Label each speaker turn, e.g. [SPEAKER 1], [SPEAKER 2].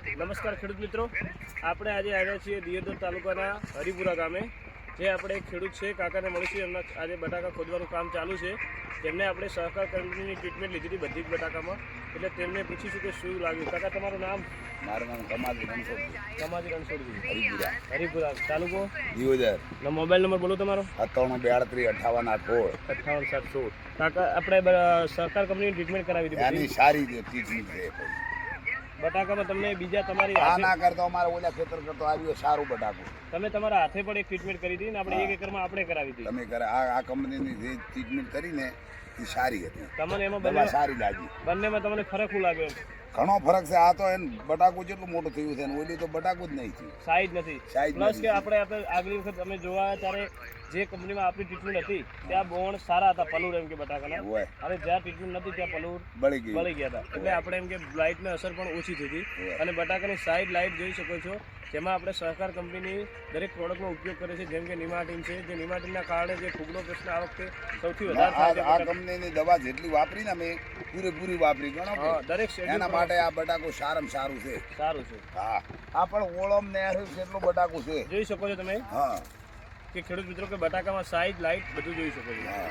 [SPEAKER 1] નમસ્કાર ખેડૂત મિત્રો, આપણે આજે આવ્યા છીએ દિયોદર તાલુકાના હરિપુરા ગામે. જે આપણે ખેડૂત છે કાકાને મળીશું. એમના આજે બટાકા ખોદવાનું કામ ચાલુ છે. તેમને આપણે સહકાર કંપનીની ટ્રીટમેન્ટ લીધી હતી બધી જ બટાકામાં, એટલે તેમને પૂછીશું કે શું લાગ્યું. કાકા, તમારું નામ?
[SPEAKER 2] મારું નામ કમાજી રણછોડજી,
[SPEAKER 1] હરિપુરા, તાલુકો
[SPEAKER 2] દિયોદર.
[SPEAKER 1] મોબાઈલ નંબર બોલો તમારો.
[SPEAKER 2] 973258
[SPEAKER 1] કાકા, આપણે સહકાર કંપનીની ટ્રીટમેન્ટ કરાવી હતી
[SPEAKER 2] આની સારી ટ્રીટમેન્ટ છે.
[SPEAKER 1] બટાકામાં તમને બીજા તમારી
[SPEAKER 2] આ ના કરતો અમારે ઓલા ખેતર કરતો આવ્યો સારું બટાકું.
[SPEAKER 1] તમે તમારા હાથે પણ એક ટ્રીટમેન્ટ કરી હતી ને આપણે 1 એકરમાં આપણે કરાવી હતી.
[SPEAKER 2] તમે કરે આ કંપનીની જે ટ્રીટમેન્ટ કરીને એ સારી હતી.
[SPEAKER 1] તમને એમાં
[SPEAKER 2] દવા સારી લાગી.
[SPEAKER 1] બંનેમાં તમને ફરક શું લાગ્યો?
[SPEAKER 2] ઘણો ફરક છે. આ તો એને બટાકું જેટલું મોટું થયું છે ને ઓલી તો બટાકું જ નહીં થયું.
[SPEAKER 1] સાઈઝ નથી.
[SPEAKER 2] સાઈઝ
[SPEAKER 1] પ્લસ કે આપણે આગલી વખત તમે જોવા ત્યારે જે કંપનીમાં આપણી ટ્રીટમેન્ટ હતી ત્યાં બોણ સારા હતા, પલુર એમ કે બટાકાના.
[SPEAKER 2] હોય
[SPEAKER 1] અને જ્યાં ટ્રીટમેન્ટ નથી ત્યાં પલુર
[SPEAKER 2] બળી
[SPEAKER 1] ગયા હતા. એટલે આપણે એમ કે લાઇટની અસર પણ ઓછી થઈ હતી. અને બટાકાની સાઈડ લાઇટ જોઈ શકો છો, જેમાં આપણે સહકાર કંપનીની દરેક પ્રોડક્ટનો ઉપયોગ કરે છે, જેમ કે નિમાટીન છે. જે નિમાટીનના કારણે જે ફૂગનો પ્રશ્ન આ વખતે સૌથી વધારે થાય છે.
[SPEAKER 2] આ કંપનીની દવા જેટલી વાપરી ને મેં પૂરેપૂરી વાપરી ગણો
[SPEAKER 1] દરેક
[SPEAKER 2] એના માટે આ બટાકું સારામાં સારું છે.
[SPEAKER 1] સારું છે.
[SPEAKER 2] હા, આ પણ ઓળમ ને કેટલું બટાકું છે
[SPEAKER 1] જોઈ શકો છો તમે.
[SPEAKER 2] હા
[SPEAKER 1] કે ખેડૂત મિત્રો કે બટાકામાં સાઈઝ લાઇટ બધું જોઈ શકો છો.
[SPEAKER 2] હા.